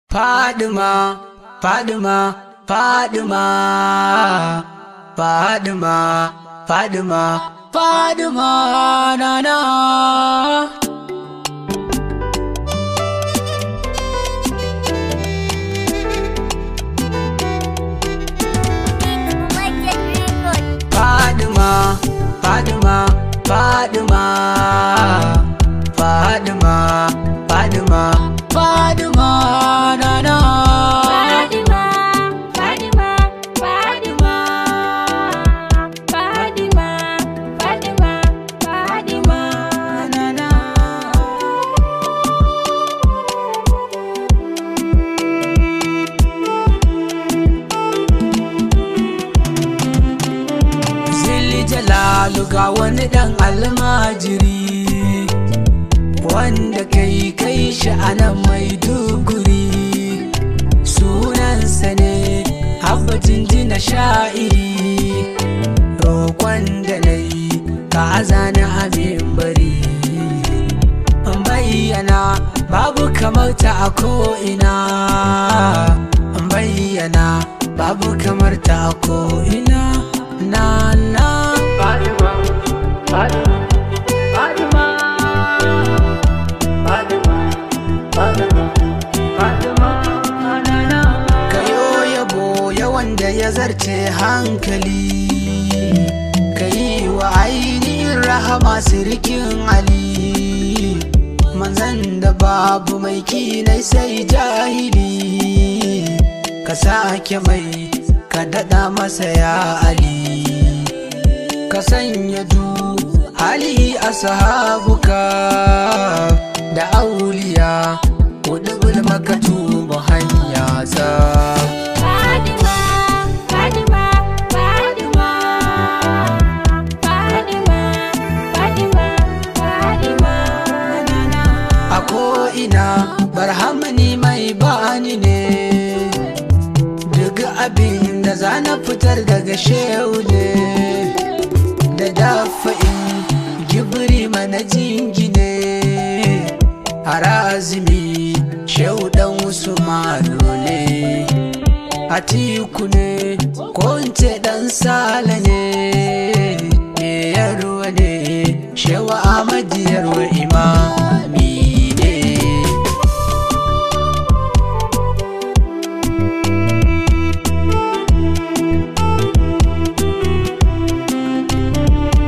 Fadima, Fadima, Fadima, Fadima, Fadima, Fadima, Nana. Fadima, Fadima, Fadima, Fadima, Fadima, Fadima, Nana. Fadima, Fadima, Fadima, Fadima, Fadima, Fadima, Nana. Zilli Jalalu ga wani dan almajiri wanda kai shi anan Maiduguri, sunansa ne Abba Jinjina sha'iri. Roƙon da na yi ka azana abin bari bayyana babu kamar ta a ko'ina, bayyana babu kamar ta a ko'ina. Na Fadima, Fadima, Fadima, Fadima, Fadima, Fadima, Nana. Kayo yabo yawan da ya zarce hankali, kayi wa ainihin rahama sirikin Ali, manzan da babu mai kinai sai jahili. Ka sake mai ka daɗa masa ya Ali, ka sanya du hali ashabuka da auliya kudubul makatubu hanya sa. Fadima, Fadima, Fadima, Fadima, Fadima, Fadima, Nana. A ko'ina barhamani mai bani ne, duk abin da zana fitar daga shehu ne, da dafa'in gibiri mana jingine. Harazimi shehu dan Usmanu ne, Atiku ne ko in ce dan Sale ne, me yarwa ne shehu Ahmadu yarwa imami ne.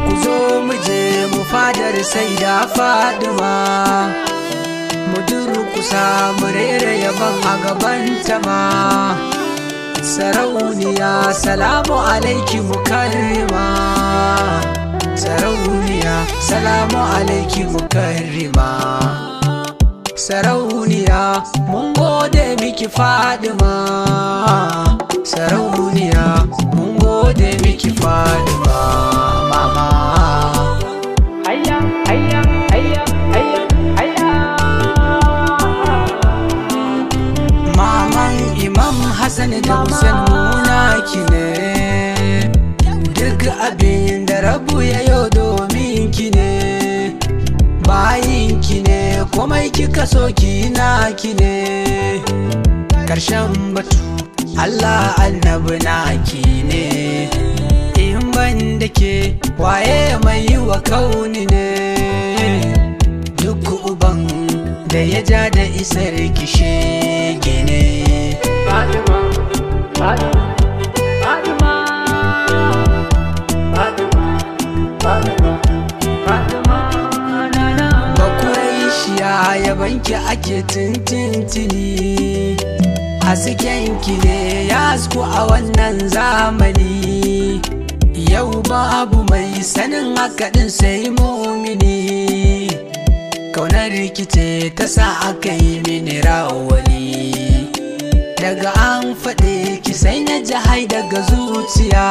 Ku zo mu je mu fadar Saida Fadima, mu durkusa mu rera yaban a gabanta ma. Sarauniya salamu alaiki mukarrima, sarauniya salamu alaiki mukarrima. Sarauniya mun gode miki Fadima, sarauniya mun gode miki Fadima mama. Hayya hayya hayya hayya hayya. Maman Imam Hassan da Hussein munaki ne, duk abin da Rabu ya yo domin ki ne, bayin ki ne komai kika so ki naki ne. Karshen batu Allah annabi naki ne, in ban da ke waye mai yi wa kauni ne. Duk uban da ya ja da isar ki shege ne. Fadima, Fadima, Fadima, Fadima, Fadima, Fadima, Nana. Bakuraishiya yabanki ake tintintini, haskenki ne ya hasku a wannan zamani. Yau babu mai sanin hakaɗin sai mumini, kaunar rikice ta sa aka yi mini rawani. Daga an faɗe ki sai na ji hai daga zuciya,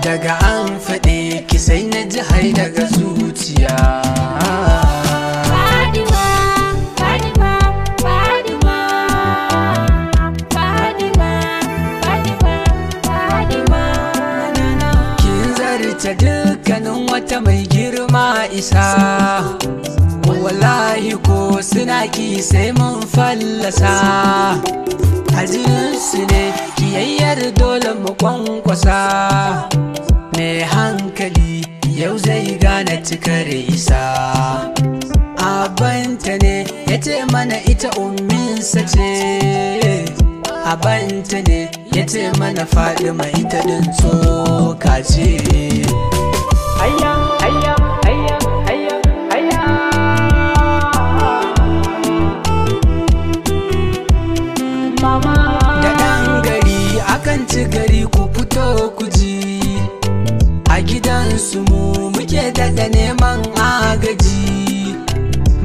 daga an faɗe ki sai na ji hai daga zuciya. Fadima, Fadima, Fadima, Fadima, Fadima, Fadima, Nana. Kin zarta dukkanin wata mai girma isa, wallahi ko suna yaƙi sai mun fallasa. A jininsu ne kiyayyar dole mu kwankwasa. Mai hankali yau zai gane cikar isa. Abanta ne ya ce mana ita umminsa ce. Abanta ne ya ce mana Fadima ita din tsoka ce. Hayya, hayya, hayya, hayya, hayya. Mama. Da ɗan gari akan ci gari ku fito ku ji. A gidansu mu muke daɗa neman agaji.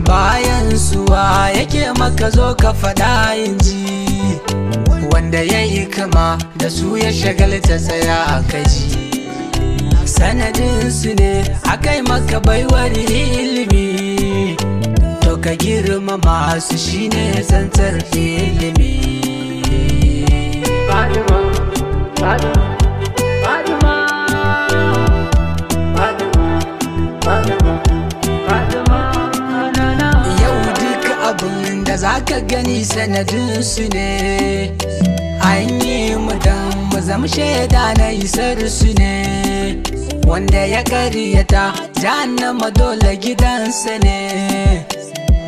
Bayan suwa yake maka zo ka faɗa yin ji. Wanda ya yi kama da su ya shagalta tsaya a kaji. Sanadinsu ne akai maka baiwar ilimi. To ka girmama su shine tsantsar ilimi. Fadima, Fadima, Fadima, Fadima, Fadima, Fadima, nana. Yau duk abin da zaka gani sanadinsu ne. An yi mu dan mu zama shaida na isar su ne. Wanda ya karyata jahannama dole gidansa ne.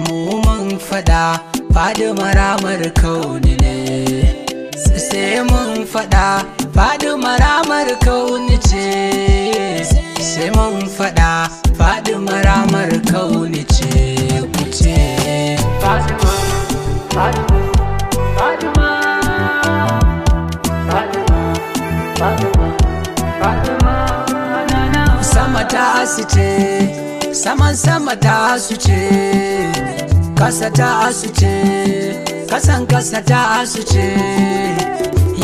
Mu mun fada Fadima ramar kauni ne. Sai mun fada Fadima ramar kauni ce. Sai mun fada Fadima ramar kauni ce. Ku ce Fadima, Fadima, Fadima, Fadima, Fadima, Fadima, nana. sama ta su ce, saman sama ta su ce, kasa ta su ce, kasan kasa ta su ce,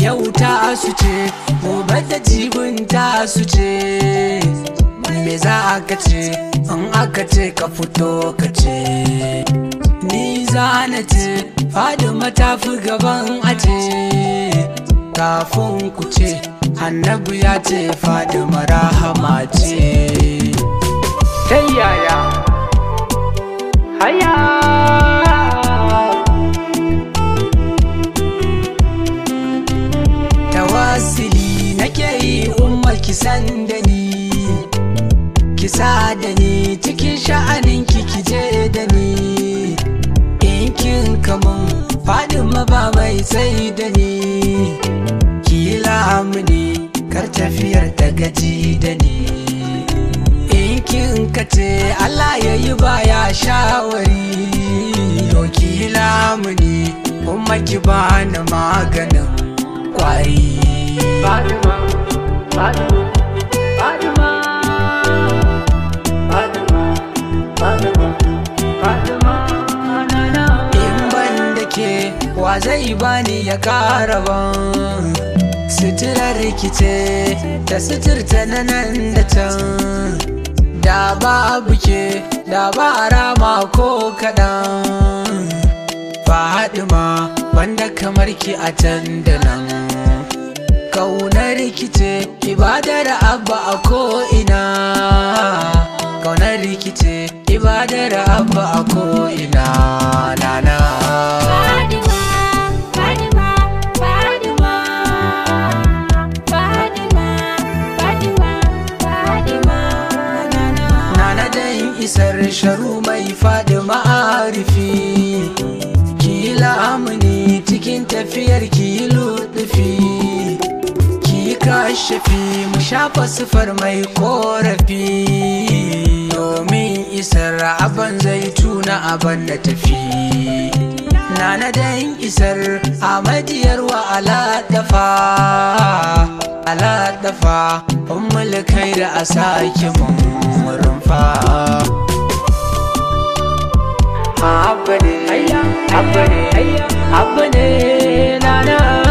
yau ta su ce, gobe da jibin ta su ce. Me za ka ce in aka ce ka fito ka ce? Ni za na ce Fadima ta fi gaban a ce. Kafin ku ce Annabi ya ce Fadima rahama ce. Ta yaya? Hayya. Tawassuli nake yi umma ki san da ni. Ki sa da ni cikin sha'anin ki je da ni. In kin kamun Fadima ba mai sai da ni. Ki lamuni kar tafiyar ta gaji da ni. In kin kace Allah ya yi baya shawari. To ki lamuni umma ki bani maganin kwari. Fadima, Fadima, Fadima, Fadima, Fadima, Fadima, nana. In ban da ke wa zai bani ya ƙara ban. Suturar rikice ta suturta na nan da can. Da babu ke da ba rama ko kaɗan. Fadima wanda kamar ki a can da nan. Kaunar rikice ibadar abba a ko'ina. Kaunar rikice ibadar abba a ko'ina. Nana Fadima, Fadima, Fadima, Fadima, Fadima, Fadima, nana. Nana dan isar sharu mai Fadima arifi. Ki lamuni cikin tafiyar ki lutufi. Ki kashafi mu shafa sifar mai korafi. Domin isar aban zai tuna aban da tafi. Nana dan isar amadiyar wa ala dafa ummul khair a sake mun rumfa. Abba ne, abba ne, abba ne, nana.